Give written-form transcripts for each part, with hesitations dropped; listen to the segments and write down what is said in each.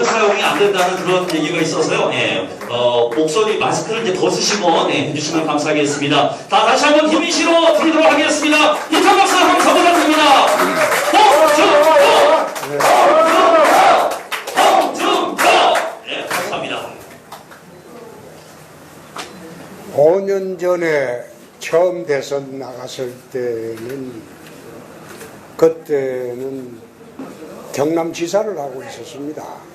마이크 사용이 안 된다는 그런 얘기가 있어서요. 예, 목소리 마스크를 이제 벗으시고 해주시면 감사하겠습니다. 다시 한번 힘이 실어 드리도록 하겠습니다. 힘찬 박수 한번 부탁드립니다. 홍준표! 예, 감사합니다. 5년 전에 처음 대선 나갔을 때는 그때는 경남지사를 하고 있었습니다.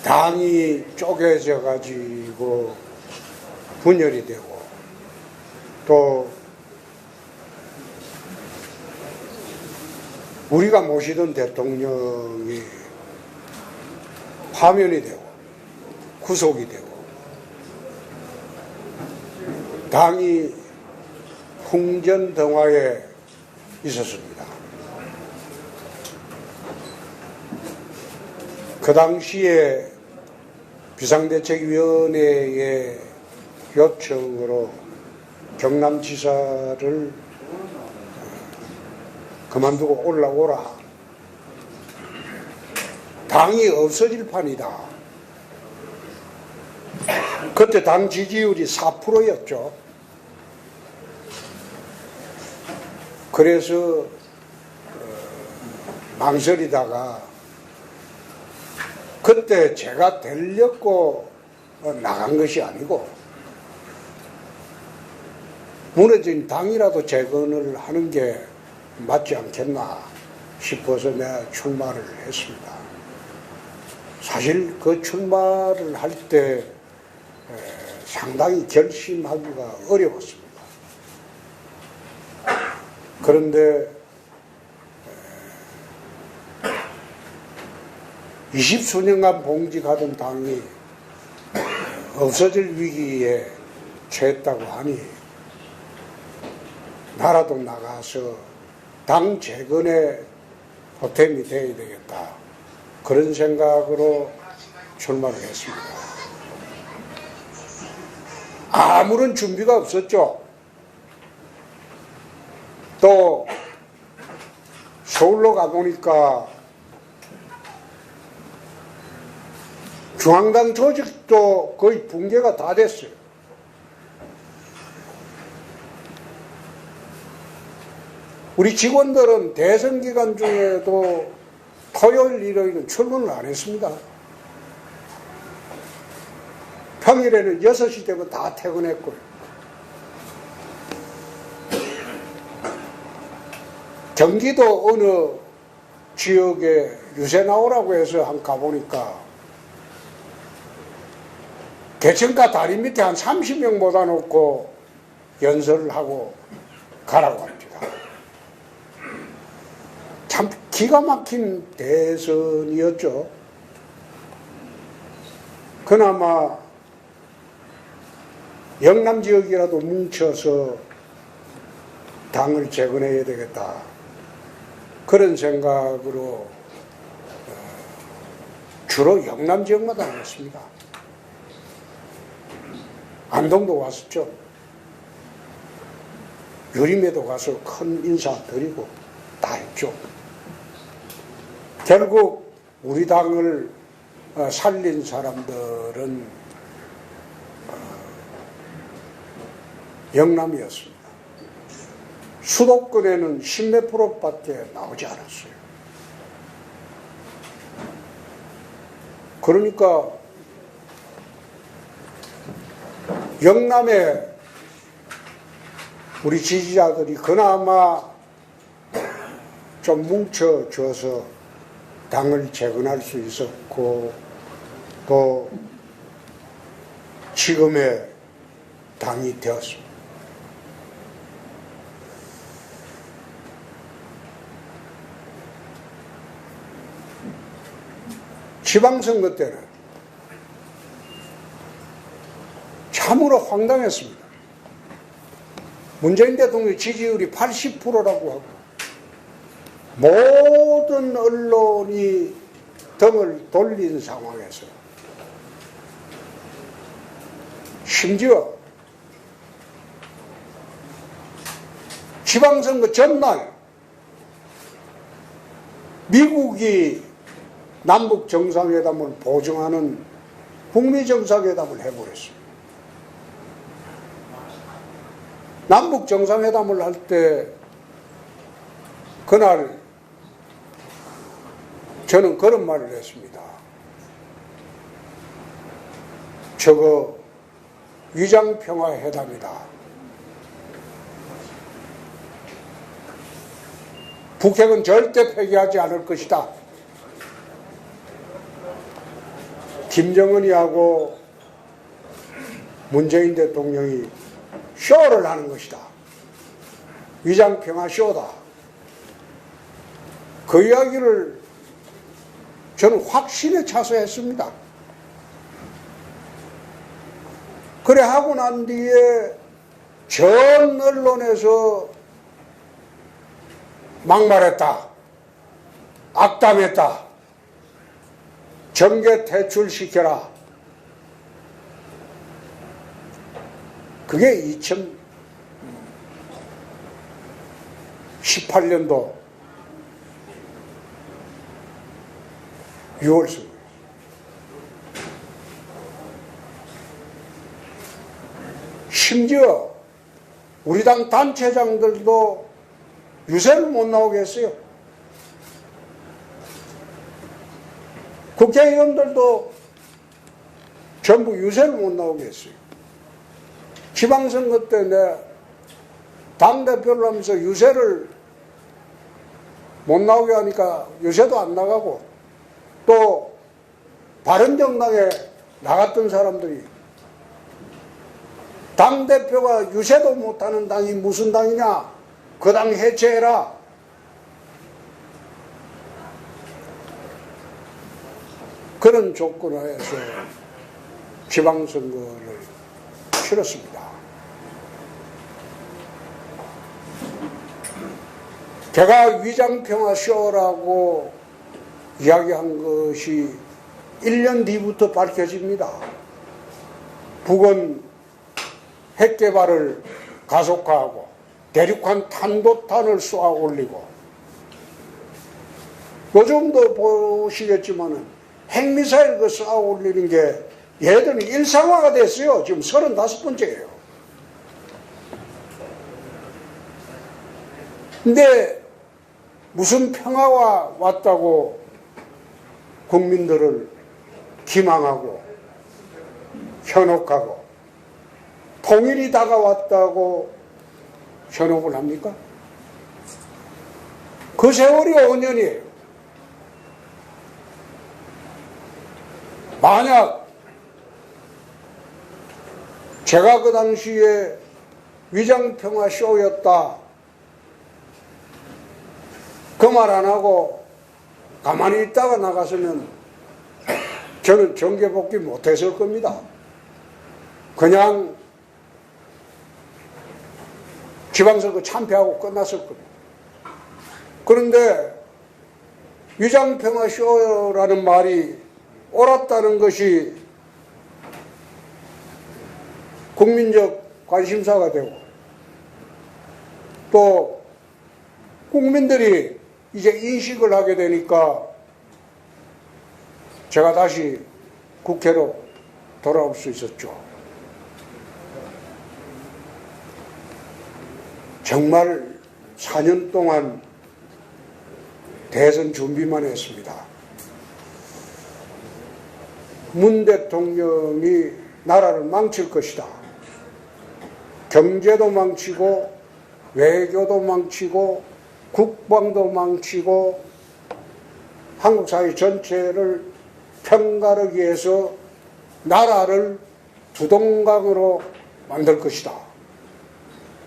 당이 쪼개져 가지고 분열이 되고 또 우리가 모시던 대통령이 파면이 되고 구속이 되고 당이 풍전등화에 있었습니다. 그 당시에 비상대책위원회의 요청으로 경남지사를 그만두고 올라오라. 당이 없어질 판이다. 그때 당 지지율이 4%였죠. 그래서 망설이다가 그때 제가 되려고 나간 것이 아니고 무너진 당이라도 재건을 하는 게 맞지 않겠나 싶어서 내가 출마를 했습니다. 사실 그 출마를 할 때 상당히 결심하기가 어려웠습니다. 그런데 20수년간 봉직하던 당이 없어질 위기에 처했다고 하니 나라도 나가서 당 재건에 보탬이 되어야 되겠다. 그런 생각으로 출마를 했습니다. 아무런 준비가 없었죠. 또 서울로 가보니까 중앙당 조직도 거의 붕괴가 다 됐어요. 우리 직원들은 대선 기간 중에도 토요일, 일요일은 출근을 안 했습니다. 평일에는 6시 되면 다 퇴근했고요. 경기도 어느 지역에 유세 나오라고 해서 한 가보니까 개천가 다리 밑에 한 30명 모아놓고 연설을 하고 가라고 합니다. 참 기가 막힌 대선이었죠. 그나마 영남 지역이라도 뭉쳐서 당을 재건해야 되겠다. 그런 생각으로 주로 영남 지역마다 했습니다. 안동도 왔었죠. 유림에도 가서 큰 인사 드리고 다 했죠. 결국 우리 당을 살린 사람들은 영남이었습니다. 수도권에는 10몇 프로밖에 나오지 않았어요. 그러니까 영남에 우리 지지자들이 그나마 좀 뭉쳐줘서 당을 재건할 수 있었고 또 지금의 당이 되었습니다. 지방선거 때는 참으로 황당했습니다. 문재인 대통령 지지율이 80%라고 하고 모든 언론이 등을 돌린 상황에서 심지어 지방선거 전날 미국이 남북 정상회담을 보증하는 북미 정상회담을 해버렸습니다. 남북 정상회담을 할 때 그날 저는 그런 말을 했습니다. 저거 위장평화회담이다. 북핵은 절대 폐기하지 않을 것이다. 김정은이하고 문재인 대통령이 쇼를 하는 것이다. 위장평화 쇼다. 그 이야기를 저는 확신에 차서 했습니다. 그래 하고 난 뒤에 전 언론에서 막말했다. 악담했다. 정계 퇴출시켜라. 그게 2018년도 6월입니다. 심지어 우리 당 단체장들도 유세를 못 나오게 했어요. 국회의원들도 전부 유세를 못 나오게 했어요. 지방선거 때 내 당대표를 하면서 유세를 못 나오게 하니까 유세도 안 나가고, 또 바른정당에 나갔던 사람들이 당대표가 유세도 못하는 당이 무슨 당이냐, 그 당 해체해라. 그런 조건하에서 지방선거를 치렀습니다. 제가 위장평화쇼라고 이야기한 것이 1년 뒤부터 밝혀집니다. 북은 핵개발을 가속화하고 대륙간 탄도탄을 쏘아 올리고, 요즘도 보시겠지만은 핵미사일 그 쏘아 올리는 게 얘들은 일상화가 됐어요. 지금 35번째예요. 근데 무슨 평화가 왔다고 국민들을 기망하고 현혹하고 통일이 다가왔다고 현혹을 합니까? 그 세월이 5년이에요. 만약 제가 그 당시에 위장평화 쇼였다, 그 말 안 하고 가만히 있다가 나갔으면 저는 정계복귀 못했을 겁니다. 그냥 지방선거 참패하고 끝났을 겁니다. 그런데 위장평화쇼라는 말이 옳았다는 것이 국민적 관심사가 되고, 또 국민들이 이제 인식을 하게 되니까 제가 다시 국회로 돌아올 수 있었죠. 정말 4년 동안 대선 준비만 했습니다. 문 대통령이 나라를 망칠 것이다. 경제도 망치고 외교도 망치고 국방도 망치고 한국 사회 전체를 편가르기 위해서 나라를 두동강으로 만들 것이다.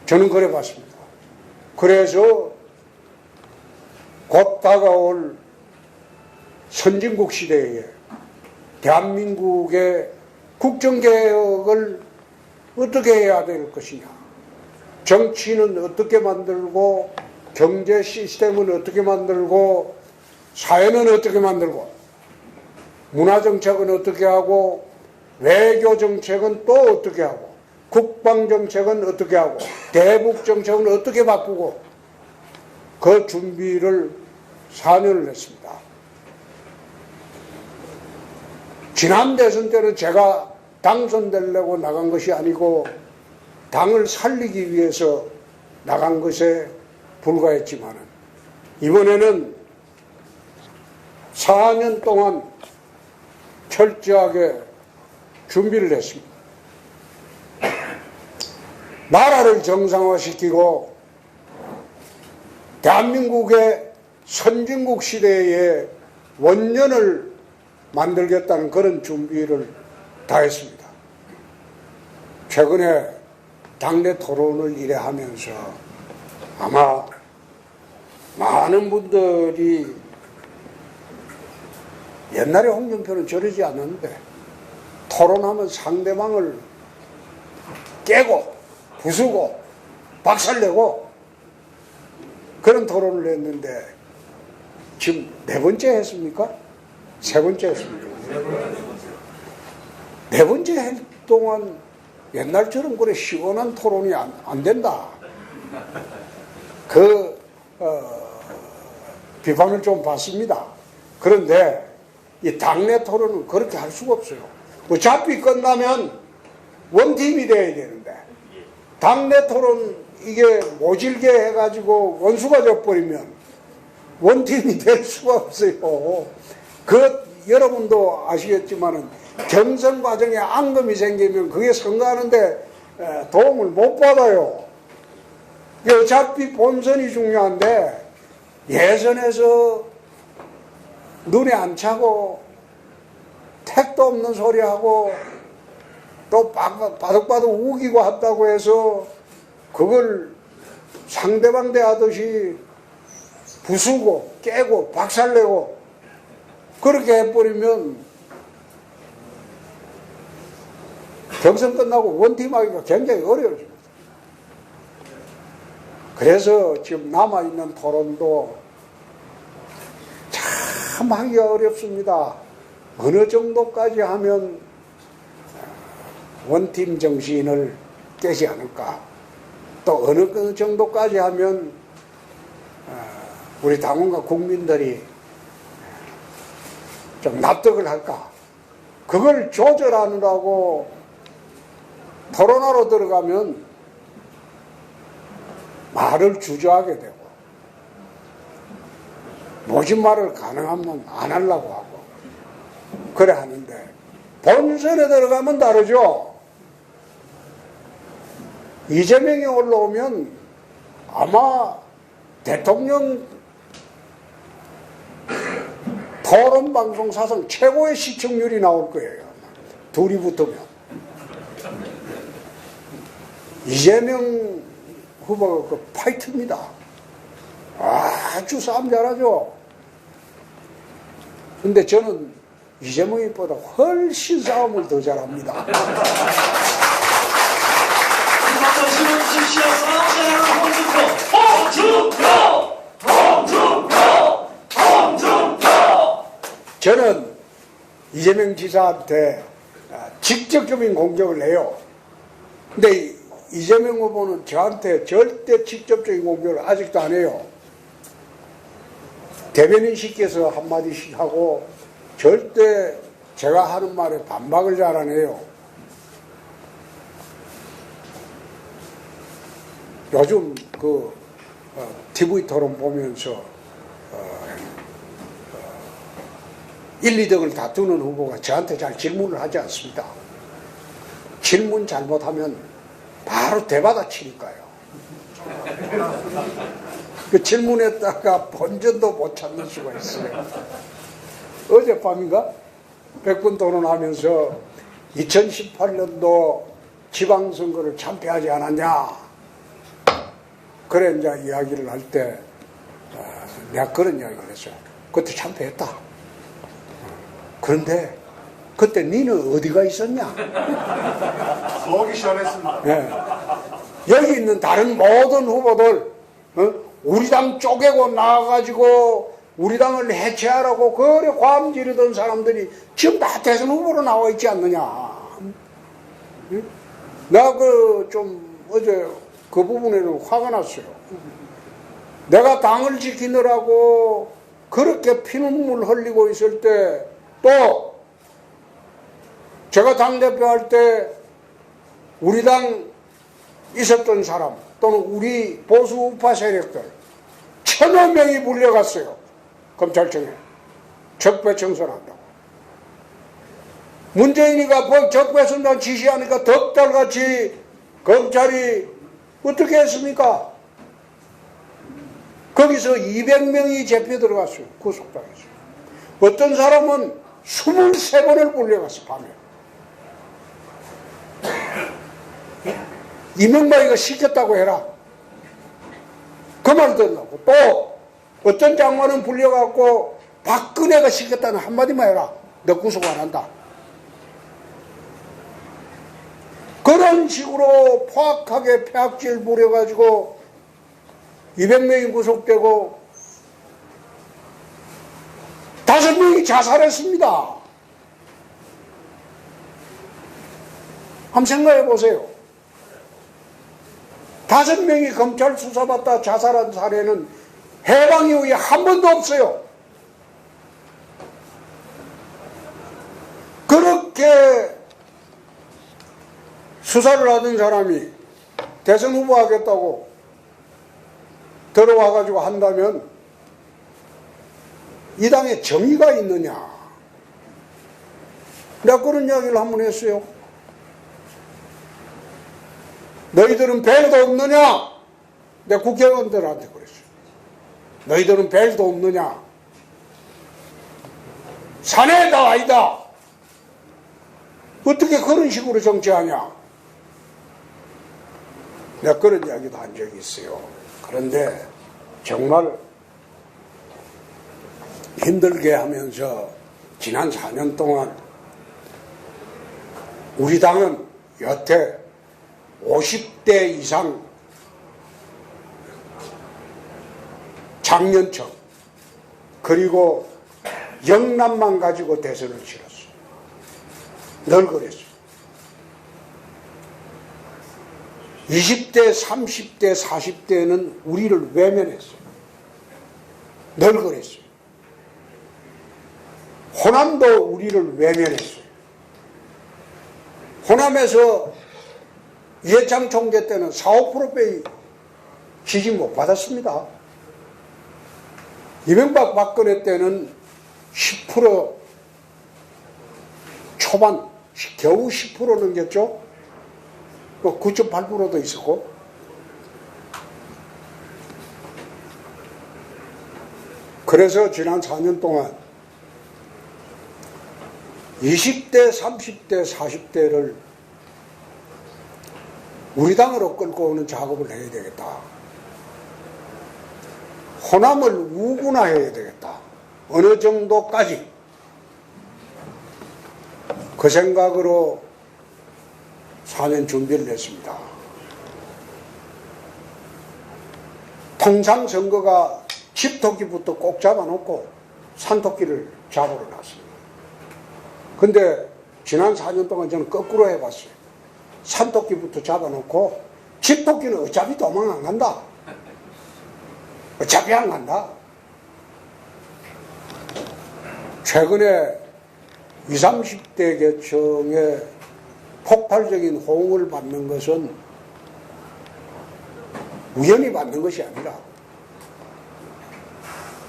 저는 그래 봤습니다. 그래서 곧 다가올 선진국 시대에 대한민국의 국정개혁을 어떻게 해야 될 것이냐, 정치는 어떻게 만들고, 경제 시스템은 어떻게 만들고, 사회는 어떻게 만들고, 문화정책은 어떻게 하고, 외교정책은 또 어떻게 하고, 국방정책은 어떻게 하고, 대북정책은 어떻게 바꾸고, 그 준비를 4년을 했습니다. 지난 대선 때는 제가 당선되려고 나간 것이 아니고 당을 살리기 위해서 나간 것에 불과했지만 이번에는 4년 동안 철저하게 준비를 했습니다. 나라를 정상화시키고 대한민국의 선진국 시대의 원년을 만들겠다는 그런 준비를 다했습니다. 최근에 당내 토론을 이래 하면서 아마 많은 분들이 옛날에 홍준표는 저러지 않았는데 토론하면 상대방을 깨고 부수고 박살내고 그런 토론을 했는데 지금 4번째 했습니까? 3번째 했습니까? 4번째 할 동안 옛날처럼 그래 시원한 토론이 안 된다. 비판을 좀 받습니다. 그런데 이 당내 토론은 그렇게 할 수가 없어요. 어차피 끝나면 원팀이 돼야 되는데 당내 토론 이게 모질게 해가지고 원수가 돼버리면 원팀이 될 수가 없어요. 여러분도 아시겠지만은 경선 과정에 앙금이 생기면 그게 선거하는데 도움을 못 받아요. 어차피 본선이 중요한데 예선에서 눈에 안 차고 택도 없는 소리하고 또 바득바득 우기고 한다고 해서 그걸 상대방 대하듯이 부수고 깨고 박살내고 그렇게 해버리면 경선 끝나고 원팀하기가 굉장히 어려워집니다. 그래서 지금 남아있는 토론도 참 하기가 어렵습니다. 어느 정도까지 하면 원팀 정신을 깨지 않을까, 또 어느 정도까지 하면 우리 당원과 국민들이 좀 납득을 할까, 그걸 조절하느라고 토론하러 들어가면 말을 주저하게 되고 모진 말을 가능하면 안 하려고 하고 그래 하는데 본선에 들어가면 다르죠. 이재명이 올라오면 아마 대통령 토론방송 사상 최고의 시청률이 나올 거예요. 둘이 붙으면. 이재명 후보가 그 파이트입니다. 아주 싸움 잘하죠. 근데 저는 이재명보다 훨씬 싸움을 더 잘합니다. 저는 이재명 지사한테 직접적인 공격을 해요. 근데 이재명 후보는 저한테 절대 직접적인 공격을 아직도 안 해요. 대변인 시켜서 한마디씩 하고 절대 제가 하는 말에 반박을 잘 안 해요. 요즘 TV 토론 보면서 1, 2등을 다투는 후보가 저한테 잘 질문을 하지 않습니다. 질문 잘못하면 바로 대받아치니까요. 그 질문했다가 본전도 못 찾는 수가 있어요. 어젯밤인가? 100분 토론하면서 2018년도 지방선거를 참패하지 않았냐? 그래 이제 이야기를 할 때 내가 그런 이야기를 했어요. 그때 참패했다. 그런데 그때 니는 어디가 있었냐? 속이 시원했습니다. 네. 여기 있는 다른 모든 후보들 우리 당 쪼개고 나와가지고 우리 당을 해체하라고 그래 과음 지르던 사람들이 지금 다 대선 후보로 나와 있지 않느냐. 내가 좀 어제 그 부분에는 화가 났어요. 내가 당을 지키느라고 그렇게 피눈물 흘리고 있을 때 또 제가 당대표 할 때 우리 당 있었던 사람 또는 우리 보수 우파 세력들 1,000여 명이 불려갔어요. 검찰청에 적폐청산한다고. 문재인이가 적폐청산 지시하니까 덕달같이 검찰이 어떻게 했습니까? 거기서 200명이 잡혀 들어갔어요. 구속당했어요. 어떤 사람은 23번을 불려갔어, 밤에. 이명박이가 시켰다고 해라. 그 말 듣는다고. 또 어떤 장관은 불려갖고 박근혜가 시켰다는 한마디만 해라. 너 구속 안 한다. 그런 식으로 포악하게 폐악질 부려가지고 200명이 구속되고 5명이 자살했습니다. 한번 생각해 보세요. 5명이 검찰 수사받다 자살한 사례는 해방 이후에 한 번도 없어요. 그렇게 수사를 하던 사람이 대선 후보 하겠다고 들어와가지고 한다면 이 당에 정의가 있느냐. 내가 그런 이야기를 한번 했어요. 너희들은 벨도 없느냐? 내가 국회의원들한테 그랬어요. 너희들은 벨도 없느냐? 사내다 아니다. 어떻게 그런 식으로 정치하냐? 내가 그런 이야기도 한 적이 있어요. 그런데 정말 힘들게 하면서 지난 4년 동안 우리 당은 여태 50대 이상 장년층 그리고 영남만 가지고 대선을 치렀어. 늘 그랬어. 20대, 30대, 40대는 우리를 외면했어요. 늘 그랬어요. 호남도 우리를 외면했어요. 호남에서 이해창 총재 때는 4, 5%빼기 지지 못 받았습니다. 이명박 박근혜 때는 10% 초반, 겨우 10% 넘겼죠. 9.8%도 있었고. 그래서 지난 4년 동안 20대, 30대, 40대를 우리 당으로 끌고 오는 작업을 해야 되겠다. 호남을 우군화해야 되겠다. 어느 정도까지. 그 생각으로 4년 준비를 했습니다. 통상 선거가 집토끼부터 꼭 잡아놓고 산토끼를 잡으러 놨습니다. 근데 지난 4년 동안 저는 거꾸로 해봤어요. 산토끼부터 잡아놓고 집토끼는 어차피 도망 안 간다. 어차피 안 간다. 최근에 20, 30대 계층의 폭발적인 호응을 받는 것은 우연히 받는 것이 아니라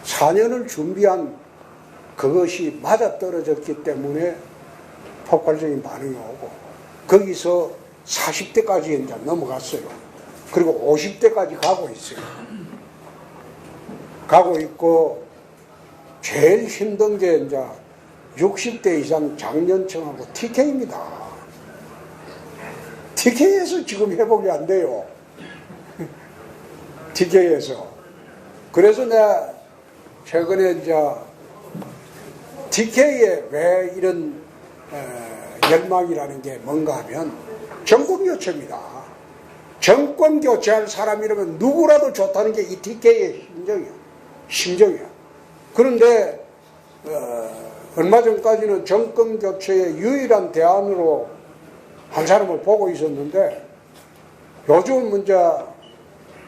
4년을 준비한 그것이 맞아떨어졌기 때문에 폭발적인 반응이 오고 거기서 40대까지 이제 넘어갔어요. 그리고 50대까지 가고 있어요. 가고 있고 제일 힘든 게 이제 60대 이상 장년층하고 TK입니다. TK에서 지금 회복이 안 돼요. TK에서. 그래서 내가 최근에 이제 TK에 왜 이런 열망이라는 게 뭔가 하면 정권교체입니다. 정권 교체할 사람이라면 누구라도 좋다는 게 이 TK의 심정이야. 그런데 얼마 전까지는 정권 교체의 유일한 대안으로 한 사람을 보고 있었는데 요즘은 이제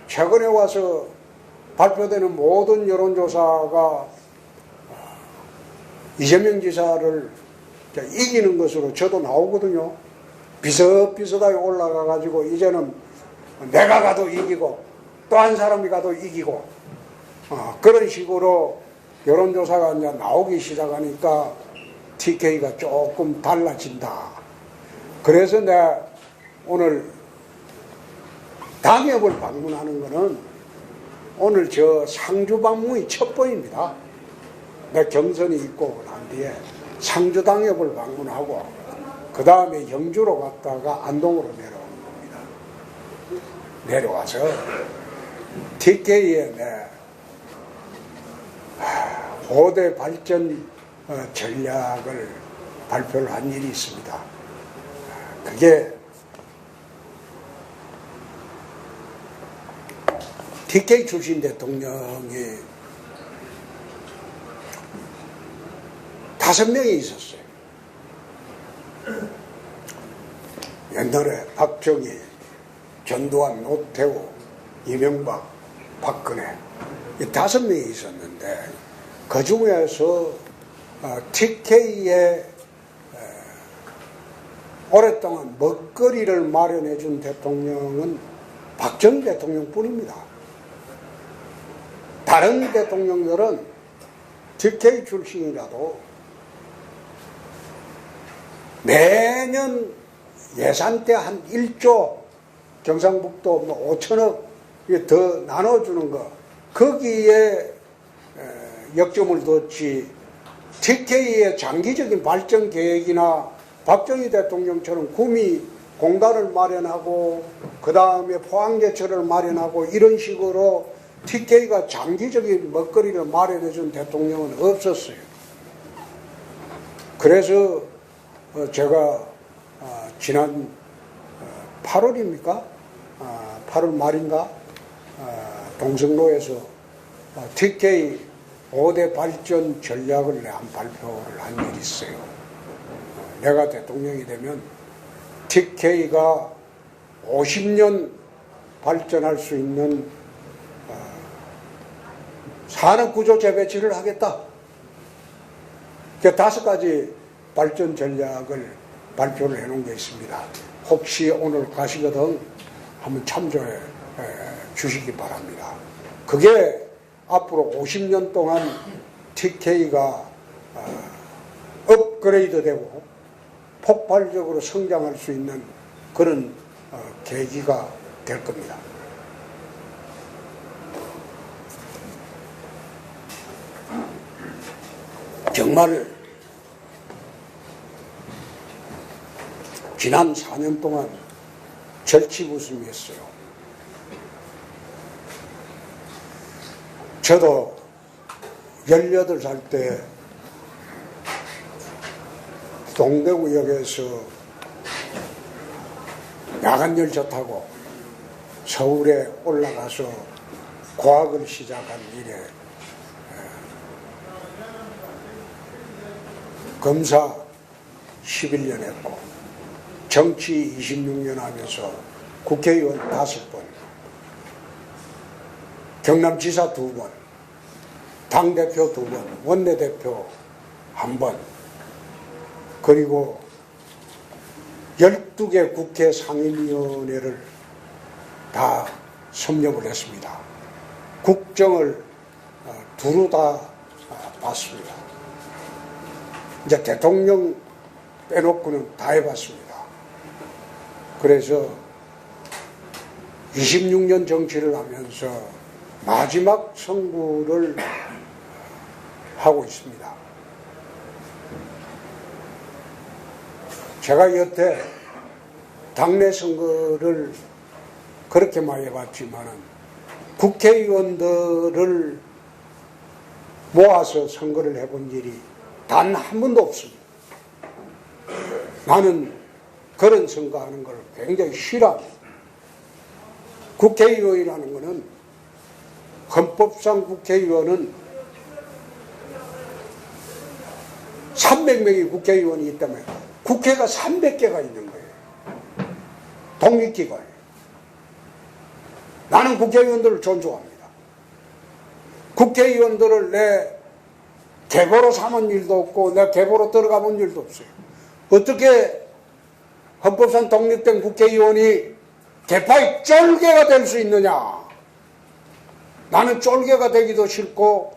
최근에 와서 발표되는 모든 여론조사가 이재명 지사를 이기는 것으로 저도 나오거든요. 비슷비슷하게 올라가가지고 이제는 내가 가도 이기고 또 한 사람이 가도 이기고 그런 식으로 여론조사가 이제 나오기 시작하니까 TK가 조금 달라진다. 그래서 내가 오늘 당협을 방문하는 거는 오늘 저 상주 방문이 첫 번입니다. 내 경선이 있고 난 뒤에 상주 당협을 방문하고 그 다음에 영주로 갔다가 안동으로 내려오는 겁니다. 내려와서 TK의 내 5대 발전 전략을 발표를 한 일이 있습니다. 그게 TK 출신 대통령이 5명이 있었어요. 옛날에 박정희, 전두환, 노태우, 이명박, 박근혜 이 5명이 있었는데 그 중에서 TK에 오랫동안 먹거리를 마련해 준 대통령은 박정희 대통령뿐입니다. 다른 대통령들은 TK 출신이라도 매년 예산 때 한 1조 경상북도 뭐 5천억 더 나눠주는 거 거기에 역점을 뒀지 TK의 장기적인 발전 계획이나 박정희 대통령처럼 구미 공단을 마련하고 그 다음에 포항제철을 마련하고 이런 식으로 TK가 장기적인 먹거리를 마련해 준 대통령은 없었어요. 그래서 제가 지난 8월입니까? 8월 말인가? 동성로에서 TK 5대 발전 전략을 한 발표를 한 일이 있어요. 내가 대통령이 되면 TK가 50년 발전할 수 있는 산업구조 재배치를 하겠다. 그 5가지 발전 전략을 발표를 해놓은 게 있습니다. 혹시 오늘 가시거든 한번 참조해 주시기 바랍니다. 그게 앞으로 50년 동안 TK가 업그레이드되고 폭발적으로 성장할 수 있는 그런 계기가 될 겁니다. 정말 지난 4년 동안 절치부심했어요. 저도 18살 때 동대구역에서 야간열차 타고 서울에 올라가서 과학을 시작한 이래 검사 11년 했고 정치 26년 하면서 국회의원 5번, 경남지사 2번, 당대표 2번, 원내대표 1번, 그리고 12개 국회 상임위원회를 다 섭렵을 했습니다. 국정을 두루 다 봤습니다. 이제 대통령 빼놓고는 다 해봤습니다. 그래서 26년 정치를 하면서 마지막 선구를 하고 있습니다. 제가 여태 당내 선거를 그렇게 많이 해봤지만은 국회의원들을 모아서 선거를 해본 일이 단 한 번도 없습니다. 나는 그런 선거하는 걸 굉장히 싫어합니다. 국회의원이라는 것은 헌법상 국회의원은 300명의 국회의원이 있다면 국회가 300개가 있는 거예요. 독립기관. 나는 국회의원들을 존중합니다. 국회의원들을 내 계보로 삼은 일도 없고 내가 계보로 들어가 본 일도 없어요. 어떻게 헌법상 독립된 국회의원이 개파의 쫄개가 될 수 있느냐. 나는 쫄개가 되기도 싫고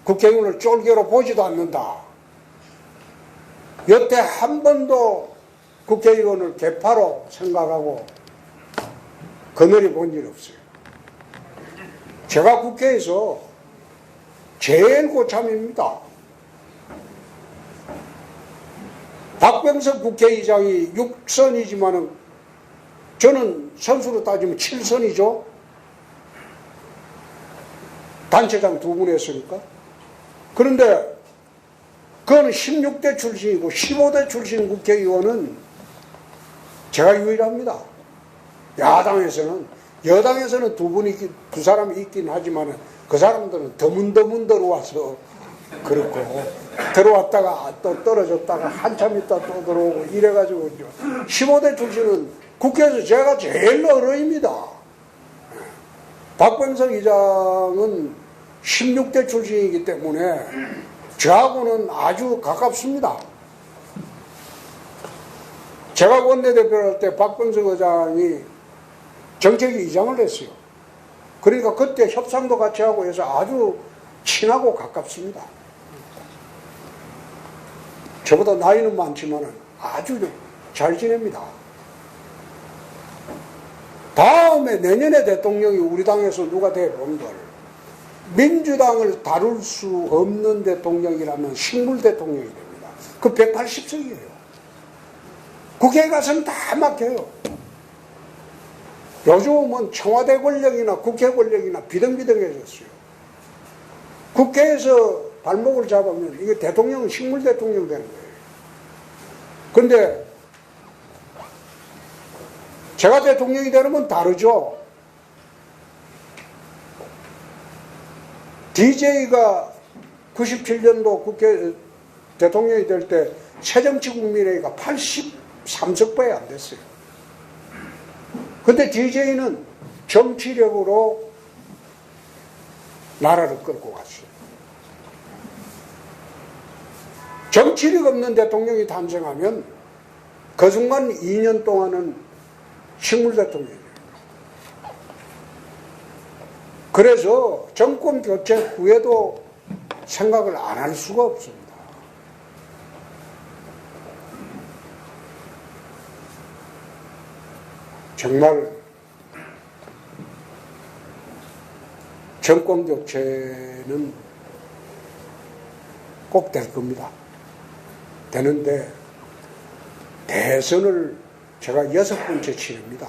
국회의원을 쫄개로 보지도 않는다. 여태 한 번도 국회의원을 개파로 생각하고 거느리 본 일 없어요. 제가 국회에서 제일 고참입니다. 박병석 국회의장이 6선이지만은 저는 선수로 따지면 7선이죠. 단체장 2분 했으니까. 그런데 그거는 16대 출신이고 15대 출신 국회의원은 제가 유일합니다. 야당에서는. 여당에서는 두 사람이 있긴 하지만 그 사람들은 드문드문 들어와서 그렇고 들어왔다가 또 떨어졌다가 한참 있다 또 들어오고 이래가지고 15대 출신은 국회에서 제가 제일 어려입니다. 박병석 의장은 16대 출신이기 때문에 저하고는 아주 가깝습니다. 제가 원내대표를 할 때 박병석 의장이 정책위 의장을 했어요. 그러니까 그때 협상도 같이 하고 해서 아주 친하고 가깝습니다. 저보다 나이는 많지만 아주 잘 지냅니다. 다음에 내년에 대통령이 우리 당에서 누가 돼본들 민주당을 다룰 수 없는 대통령이라면 식물 대통령이 됩니다. 그 180석이에요. 국회에 가서는 다 막혀요. 요즘은 청와대 권력이나 국회 권력이나 비등비등해졌어요. 국회에서 발목을 잡으면 이게 대통령은 식물 대통령 되는 거예요. 그런데 제가 대통령이 되면 다르죠. DJ가 97년도 국회 대통령이 될 때 새정치국민회의가 83석밖에 안 됐어요. 근데 DJ는 정치력으로 나라를 끌고 갔어요. 정치력 없는 대통령이 탄생하면 그 순간 2년 동안은 식물 대통령이에요. 그래서 정권 교체 후에도 생각을 안 할 수가 없습니다. 정말 정권 교체는 꼭 될 겁니다. 되는데 대선을 제가 6번째 치릅니다.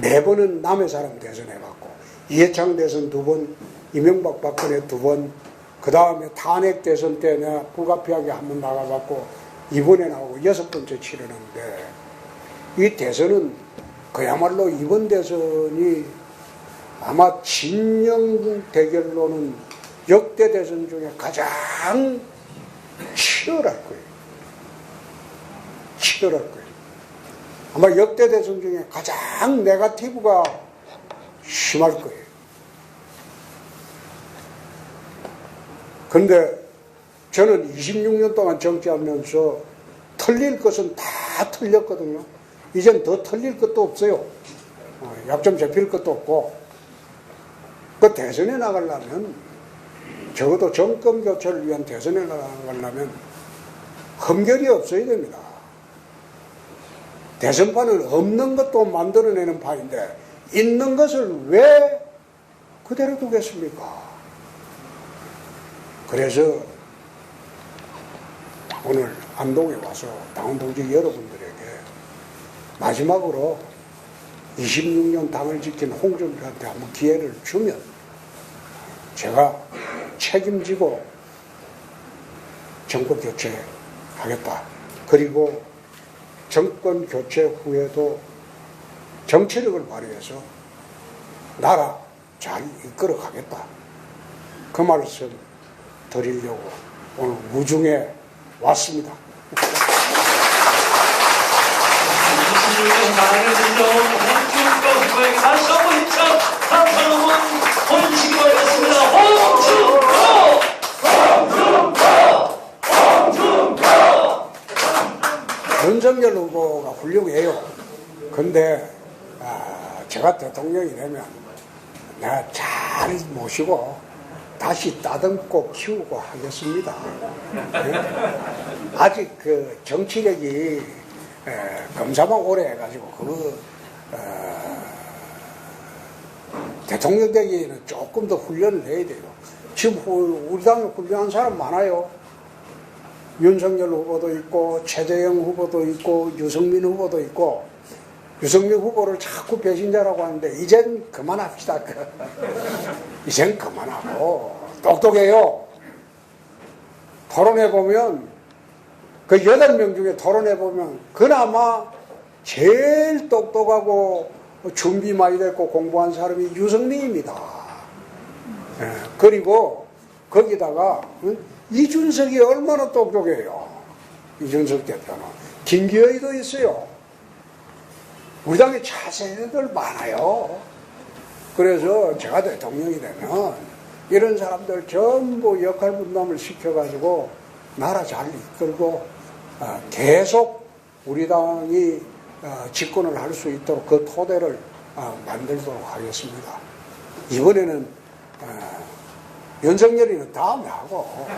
4번은 남의 사람 대선해봤고 이해창 대선 2번, 이명박 박근혜 2번, 그 다음에 탄핵 대선 때 내가 불가피하게 한 번 나가봤고 이번에 나오고 6번째 치르는데 이 대선은 그야말로 이번 대선이 아마 진영 대결로는 역대 대선 중에 가장 치열할 거예요. 치열할 거예요. 아마 역대 대선 중에 가장 네거티브가 심할 거예요. 그런데 저는 26년 동안 정치하면서 틀릴 것은 다 틀렸거든요. 이젠 더 틀릴 것도 없어요. 약점 잡힐 것도 없고. 그 대선에 나가려면 적어도 정권 교체를 위한 대선에 나가려면 흠결이 없어야 됩니다. 대선판은 없는 것도 만들어내는 판인데 있는 것을 왜 그대로 두겠습니까? 그래서 오늘 안동에 와서 당원 동지 여러분들에게 마지막으로 26년 당을 지킨 홍준표한테 한번 기회를 주면 제가 책임지고 정권 교체하겠다. 그리고 정권 교체 후에도 정치력을 발휘해서 나라 잘 이끌어 가겠다. 그 말씀 드리려고 오늘 무중에 왔습니다. 26년 당을 지켜온 홍준표 후보에게 다시 한번 힘찬 감사의 응원 보내주시기 바라겠습니다. 홍준표! 윤석열 후보가 훌륭해요. 근데 제가 대통령이 되면 내가 잘 모시고 다시 따듬고 키우고 하겠습니다. 네? 아직 그 정치력이 검사만 오래 해가지고 대통령 되기에는 조금 더 훈련을 해야 돼요. 지금 우리 당에 훌륭한 사람 많아요. 윤석열 후보도 있고 최재형 후보도 있고 유승민 후보도 있고. 유승민 후보를 자꾸 배신자라고 하는데 이젠 그만합시다. 이젠 그만하고 똑똑해요. 토론해보면 그 8명 중에 토론해보면 그나마 제일 똑똑하고 준비 많이 됐고 공부한 사람이 유승민입니다. 그리고 거기다가 이준석이 얼마나 똑똑해요. 이준석 대표는. 김기현이도 있어요. 우리 당에 차세대들 많아요. 그래서 제가 대통령이 되면 이런 사람들 전부 역할 분담을 시켜가지고 나라 잘 이끌고 계속 우리 당이 집권을 할 수 있도록 그 토대를 만들도록 하겠습니다. 이번에는 윤석열이는 다음에 하고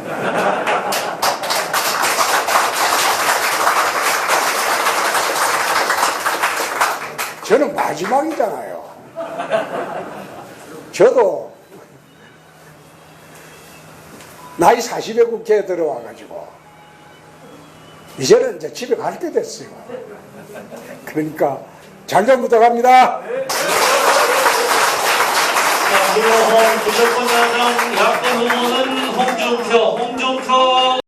저는 마지막이잖아요. 저도 나이 40에 국회에 들어와가지고 이제는 이제 집에 갈 때 됐어요. 그러니까 잘 좀 부탁합니다. 무조건 야당 야권 후보는 홍준표